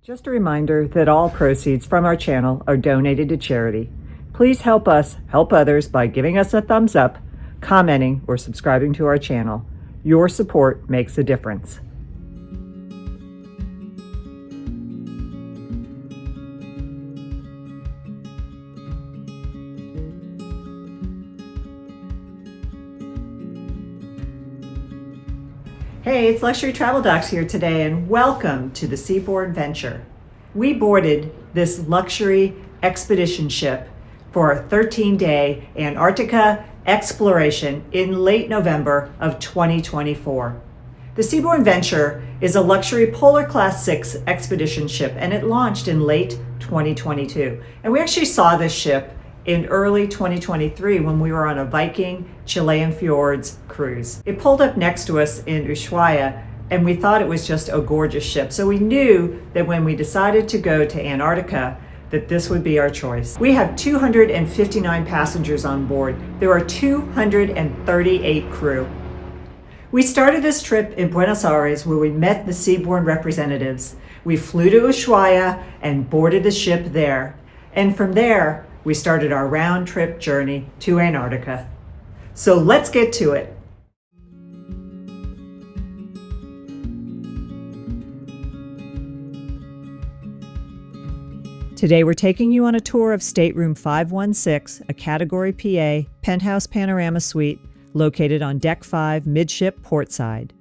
Just a reminder that all proceeds from our channel are donated to charity. Please help us help others by giving us a thumbs up, commenting, or subscribing to our channel. Your support makes a difference. Hey, it's Luxury Travel Docs here today, and welcome to the Seabourn Venture. We boarded this luxury expedition ship for a 13-day Antarctica exploration in late November of 2024. The Seabourn Venture is a luxury Polar Class 6 expedition ship, and it launched in late 2022. And we actually saw this ship in early 2023 when we were on a Viking Chilean Fjords cruise. It pulled up next to us in Ushuaia, and we thought it was just a gorgeous ship. So we knew that when we decided to go to Antarctica, that this would be our choice. We have 259 passengers on board. There are 238 crew. We started this trip in Buenos Aires, where we met the Seabourn representatives. We flew to Ushuaia and boarded the ship there. And from there, we started our round-trip journey to Antarctica. So let's get to it. Today we're taking you on a tour of Stateroom 516, a Category PA Penthouse Panorama Suite located on Deck 5, midship portside.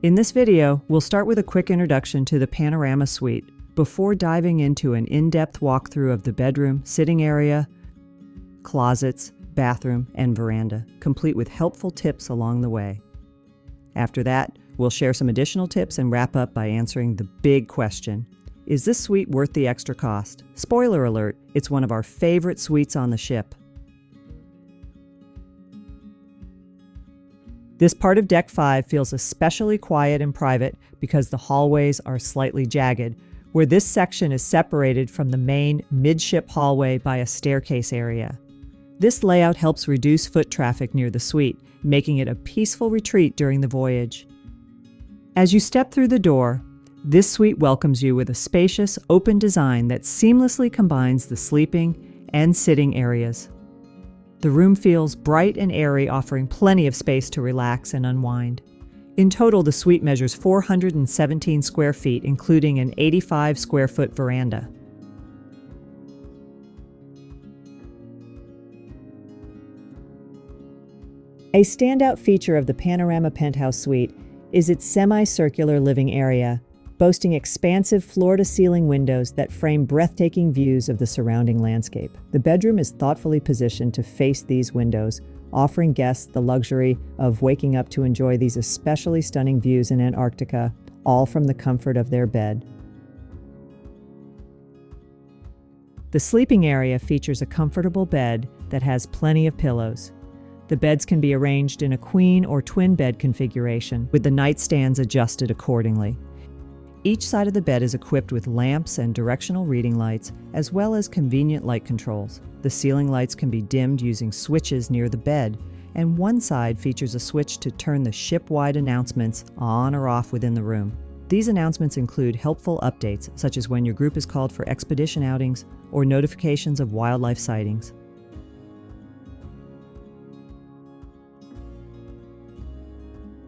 In this video, we'll start with a quick introduction to the Panorama Suite before diving into an in-depth walkthrough of the bedroom, sitting area, closets, bathroom, and veranda, complete with helpful tips along the way. After that, we'll share some additional tips and wrap up by answering the big question: is this suite worth the extra cost? Spoiler alert, it's one of our favorite suites on the ship. This part of Deck 5 feels especially quiet and private because the hallways are slightly jagged, where this section is separated from the main midship hallway by a staircase area. This layout helps reduce foot traffic near the suite, making it a peaceful retreat during the voyage. As you step through the door, this suite welcomes you with a spacious, open design that seamlessly combines the sleeping and sitting areas. The room feels bright and airy, offering plenty of space to relax and unwind. In total, the suite measures 417 square feet, including an 85 square foot veranda. A standout feature of the Panorama Penthouse Suite is its semicircular living area, boasting expansive floor-to-ceiling windows that frame breathtaking views of the surrounding landscape. The bedroom is thoughtfully positioned to face these windows, offering guests the luxury of waking up to enjoy these especially stunning views in Antarctica, all from the comfort of their bed. The sleeping area features a comfortable bed that has plenty of pillows. The beds can be arranged in a queen or twin bed configuration, with the nightstands adjusted accordingly. Each side of the bed is equipped with lamps and directional reading lights, as well as convenient light controls. The ceiling lights can be dimmed using switches near the bed, and one side features a switch to turn the ship-wide announcements on or off within the room. These announcements include helpful updates, such as when your group is called for expedition outings or notifications of wildlife sightings.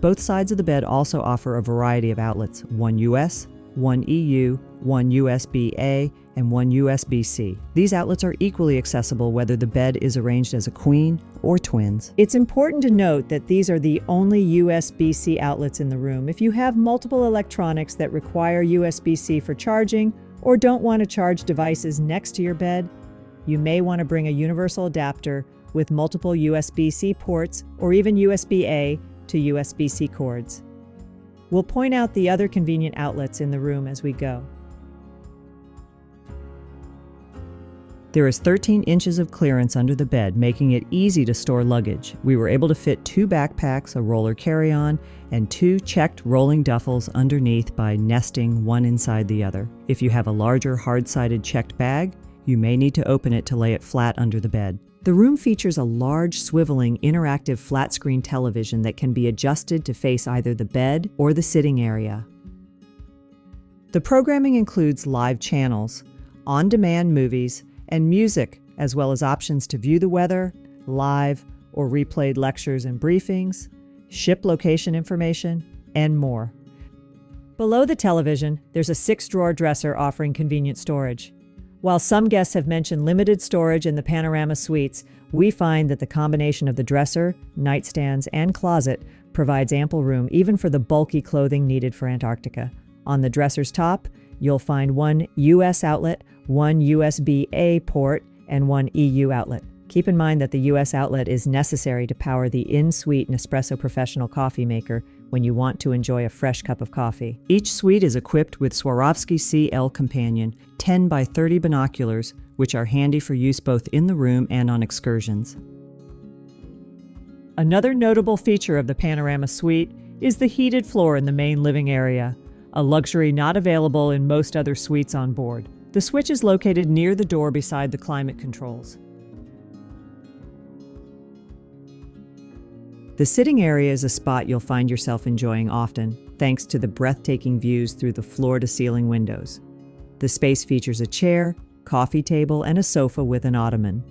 Both sides of the bed also offer a variety of outlets: one US, one EU, one USB-A, and one USB-C. These outlets are equally accessible whether the bed is arranged as a queen or twins. It's important to note that these are the only USB-C outlets in the room. If you have multiple electronics that require USB-C for charging or don't want to charge devices next to your bed, you may want to bring a universal adapter with multiple USB-C ports or even USB-A to USB-C cords. We'll point out the other convenient outlets in the room as we go. There is 13 inches of clearance under the bed, making it easy to store luggage. We were able to fit 2 backpacks, a roller carry-on, and 2 checked rolling duffels underneath by nesting one inside the other. If you have a larger hard-sided checked bag, you may need to open it to lay it flat under the bed. The room features a large, swiveling, interactive flat-screen television that can be adjusted to face either the bed or the sitting area. The programming includes live channels, on-demand movies, and music, as well as options to view the weather, live or replayed lectures and briefings, ship location information, and more. Below the television, there's a 6-drawer dresser offering convenient storage. While some guests have mentioned limited storage in the Panorama Suites, we find that the combination of the dresser, nightstands, and closet provides ample room even for the bulky clothing needed for Antarctica. On the dresser's top, you'll find one US outlet, one USB-A port, and one EU outlet. Keep in mind that the US outlet is necessary to power the in-suite Nespresso Professional coffee maker when you want to enjoy a fresh cup of coffee. Each suite is equipped with Swarovski CL Companion 10 by 30 binoculars, which are handy for use both in the room and on excursions. Another notable feature of the Panorama Suite is the heated floor in the main living area, a luxury not available in most other suites on board. The switch is located near the door beside the climate controls. The sitting area is a spot you'll find yourself enjoying often, thanks to the breathtaking views through the floor-to-ceiling windows. The space features a chair, coffee table, and a sofa with an ottoman.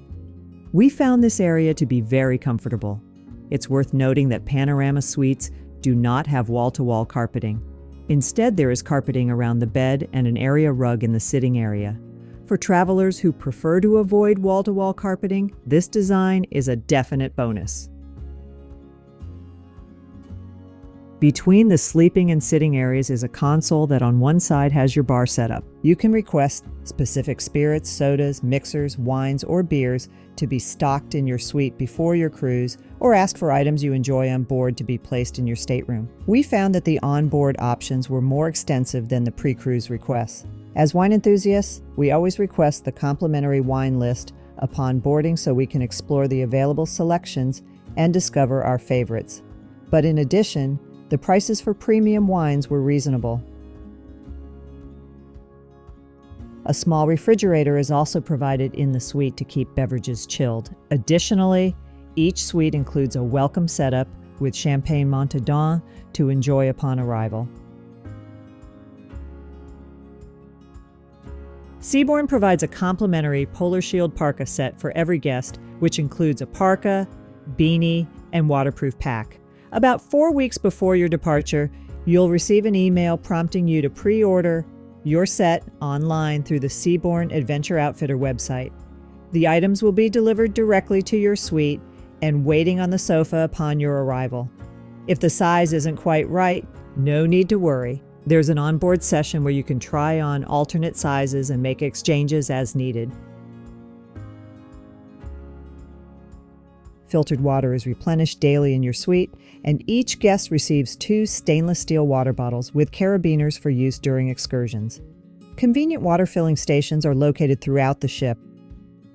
We found this area to be very comfortable. It's worth noting that Panorama Suites do not have wall-to-wall carpeting. Instead, there is carpeting around the bed and an area rug in the sitting area. For travelers who prefer to avoid wall-to-wall carpeting, this design is a definite bonus. Between the sleeping and sitting areas is a console that on one side has your bar set up. You can request specific spirits, sodas, mixers, wines, or beers to be stocked in your suite before your cruise, or ask for items you enjoy on board to be placed in your stateroom. We found that the onboard options were more extensive than the pre-cruise requests. As wine enthusiasts, we always request the complimentary wine list upon boarding so we can explore the available selections and discover our favorites. But in addition, the prices for premium wines were reasonable. A small refrigerator is also provided in the suite to keep beverages chilled. Additionally, each suite includes a welcome setup with champagne Montauban to enjoy upon arrival. Seabourn provides a complimentary Polar Shield parka set for every guest, which includes a parka, beanie, and waterproof pack. About 4 weeks before your departure, you'll receive an email prompting you to pre-order your set online through the Seabourn Adventure Outfitter website. The items will be delivered directly to your suite and waiting on the sofa upon your arrival. If the size isn't quite right, no need to worry. There's an onboard session where you can try on alternate sizes and make exchanges as needed. Filtered water is replenished daily in your suite, and each guest receives 2 stainless steel water bottles with carabiners for use during excursions. Convenient water filling stations are located throughout the ship.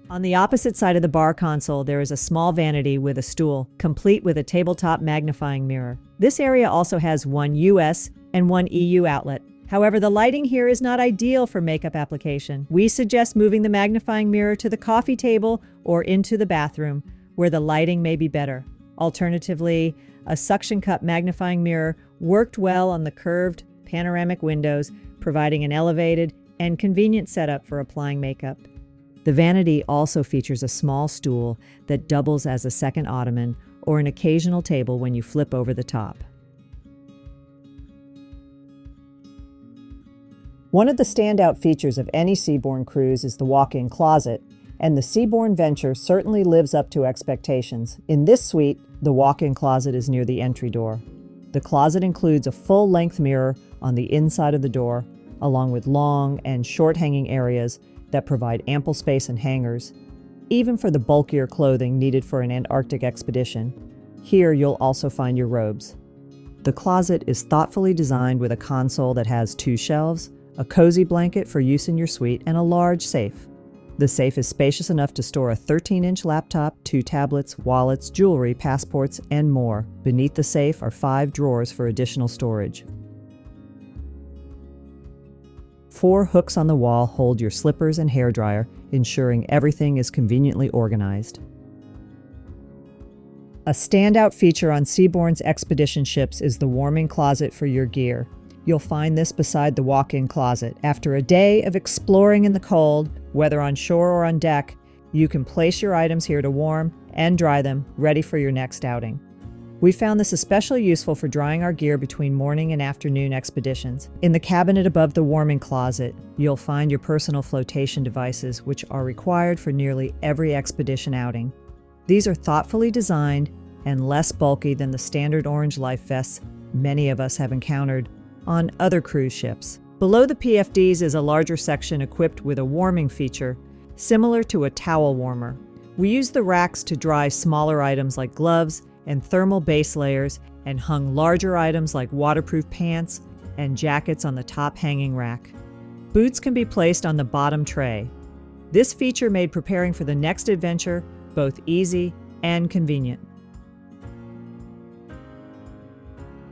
On the opposite side of the bar console, there is a small vanity with a stool, complete with a tabletop magnifying mirror. This area also has one US and one EU outlet. However, the lighting here is not ideal for makeup application. We suggest moving the magnifying mirror to the coffee table or into the bathroom, where the lighting may be better. Alternatively, a suction cup magnifying mirror worked well on the curved panoramic windows, providing an elevated and convenient setup for applying makeup. The vanity also features a small stool that doubles as a second ottoman or an occasional table when you flip over the top. One of the standout features of any Seabourn cruise is the walk-in closet, and the Seabourn Venture certainly lives up to expectations. In this suite, the walk-in closet is near the entry door. The closet includes a full-length mirror on the inside of the door, along with long and short-hanging areas that provide ample space and hangers, even for the bulkier clothing needed for an Antarctic expedition. Here you'll also find your robes. The closet is thoughtfully designed with a console that has 2 shelves, a cozy blanket for use in your suite, and a large safe. The safe is spacious enough to store a 13-inch laptop, 2 tablets, wallets, jewelry, passports, and more. Beneath the safe are 5 drawers for additional storage. 4 hooks on the wall hold your slippers and hairdryer, ensuring everything is conveniently organized. A standout feature on Seabourn's expedition ships is the warming closet for your gear. You'll find this beside the walk-in closet. After a day of exploring in the cold, whether on shore or on deck, you can place your items here to warm and dry them, ready for your next outing. We found this especially useful for drying our gear between morning and afternoon expeditions. In the cabinet above the warming closet, you'll find your personal flotation devices, which are required for nearly every expedition outing. These are thoughtfully designed and less bulky than the standard orange life vests many of us have encountered on other cruise ships. Below the PFDs is a larger section equipped with a warming feature, similar to a towel warmer. We used the racks to dry smaller items like gloves and thermal base layers, and hung larger items like waterproof pants and jackets on the top hanging rack. Boots can be placed on the bottom tray. This feature made preparing for the next adventure both easy and convenient.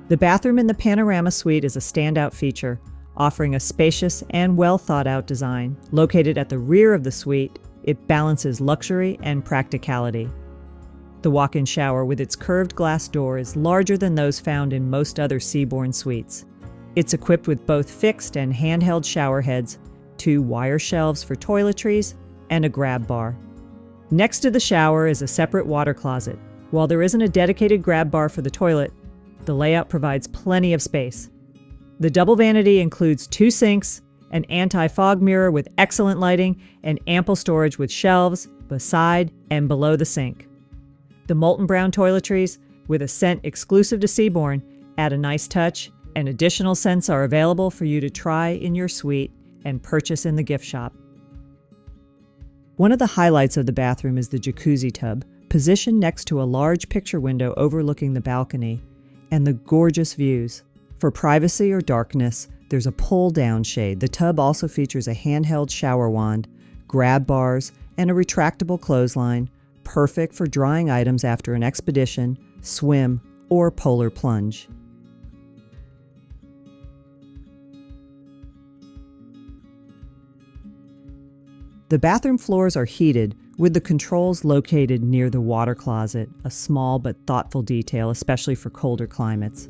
The bathroom in the Panorama Suite is a standout feature, offering a spacious and well-thought-out design. Located at the rear of the suite, it balances luxury and practicality. The walk-in shower with its curved glass door is larger than those found in most other Seabourn suites. It's equipped with both fixed and handheld shower heads, 2 wire shelves for toiletries, and a grab bar. Next to the shower is a separate water closet. While there isn't a dedicated grab bar for the toilet, the layout provides plenty of space. The double vanity includes 2 sinks, an anti-fog mirror with excellent lighting, and ample storage with shelves beside and below the sink. The molten brown toiletries, with a scent exclusive to Seabourn, add a nice touch, and additional scents are available for you to try in your suite and purchase in the gift shop. One of the highlights of the bathroom is the jacuzzi tub, positioned next to a large picture window overlooking the balcony, and the gorgeous views. For privacy or darkness, there's a pull-down shade. The tub also features a handheld shower wand, grab bars, and a retractable clothesline, perfect for drying items after an expedition, swim, or polar plunge. The bathroom floors are heated, with the controls located near the water closet, a small but thoughtful detail, especially for colder climates.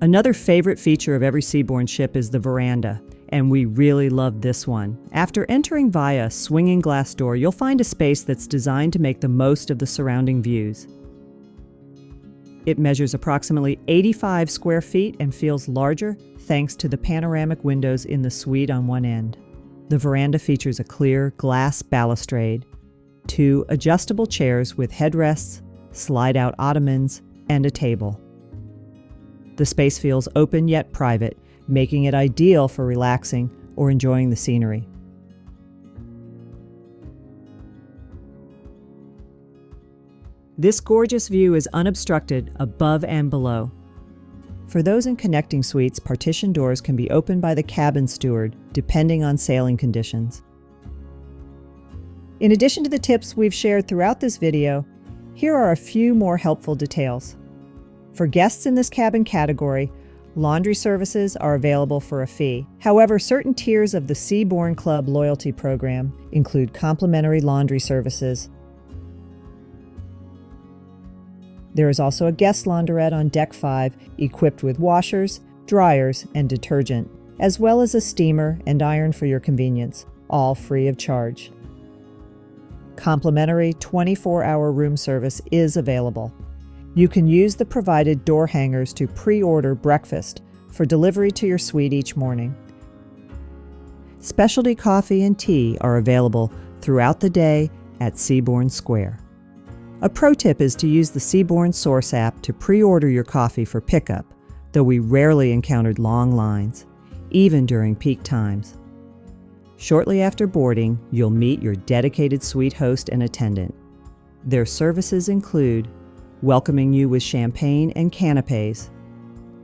Another favorite feature of every Seabourn ship is the veranda, and we really love this one. After entering via a swinging glass door, you'll find a space that's designed to make the most of the surrounding views. It measures approximately 85 square feet and feels larger thanks to the panoramic windows in the suite on one end. The veranda features a clear glass balustrade, 2 adjustable chairs with headrests, slide-out ottomans, and a table. The space feels open yet private, making it ideal for relaxing or enjoying the scenery. This gorgeous view is unobstructed above and below. For those in connecting suites, partition doors can be opened by the cabin steward, depending on sailing conditions. In addition to the tips we've shared throughout this video, here are a few more helpful details. For guests in this cabin category, laundry services are available for a fee. However, certain tiers of the Seabourn Club loyalty program include complimentary laundry services. There is also a guest launderette on Deck 5 equipped with washers, dryers, and detergent, as well as a steamer and iron for your convenience, all free of charge. Complimentary 24-hour room service is available. You can use the provided door hangers to pre-order breakfast for delivery to your suite each morning. Specialty coffee and tea are available throughout the day at Seabourn Square. A pro tip is to use the Seabourn Source app to pre-order your coffee for pickup, though we rarely encountered long lines, even during peak times. Shortly after boarding, you'll meet your dedicated suite host and attendant. Their services include welcoming you with champagne and canapes,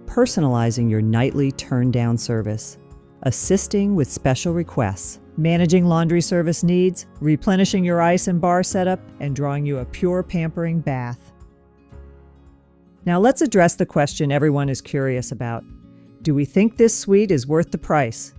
personalizing your nightly turn-down service, assisting with special requests, managing laundry service needs, replenishing your ice and bar setup, and drawing you a pure pampering bath. Now let's address the question everyone is curious about. Do we think this suite is worth the price?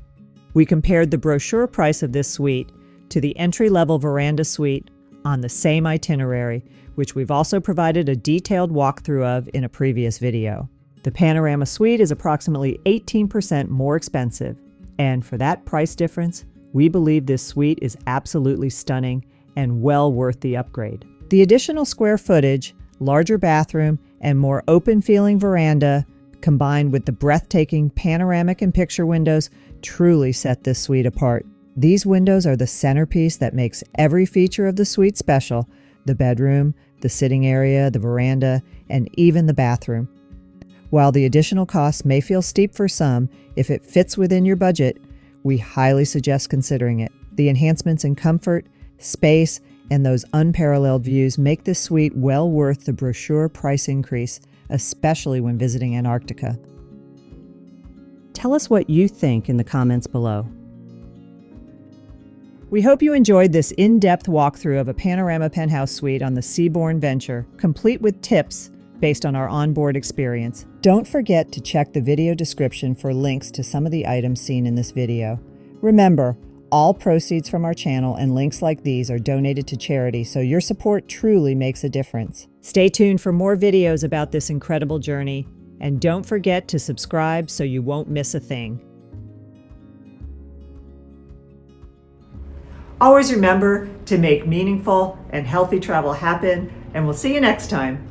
We compared the brochure price of this suite to the entry-level Veranda suite on the same itinerary, which we've also provided a detailed walkthrough of in a previous video. The Panorama Suite is approximately 18% more expensive, and for that price difference, we believe this suite is absolutely stunning and well worth the upgrade. The additional square footage, larger bathroom, and more open-feeling veranda, combined with the breathtaking panoramic and picture windows, truly set this suite apart. These windows are the centerpiece that makes every feature of the suite special: the bedroom, the sitting area, the veranda, and even the bathroom. While the additional costs may feel steep for some, if it fits within your budget, we highly suggest considering it. The enhancements in comfort, space, and those unparalleled views make this suite well worth the brochure price increase, especially when visiting Antarctica. Tell us what you think in the comments below. We hope you enjoyed this in-depth walkthrough of a Panorama Penthouse Suite on the Seabourn Venture, complete with tips based on our onboard experience. Don't forget to check the video description for links to some of the items seen in this video. Remember, all proceeds from our channel and links like these are donated to charity, so your support truly makes a difference. Stay tuned for more videos about this incredible journey, and don't forget to subscribe so you won't miss a thing. Always remember to make meaningful and healthy travel happen, and we'll see you next time.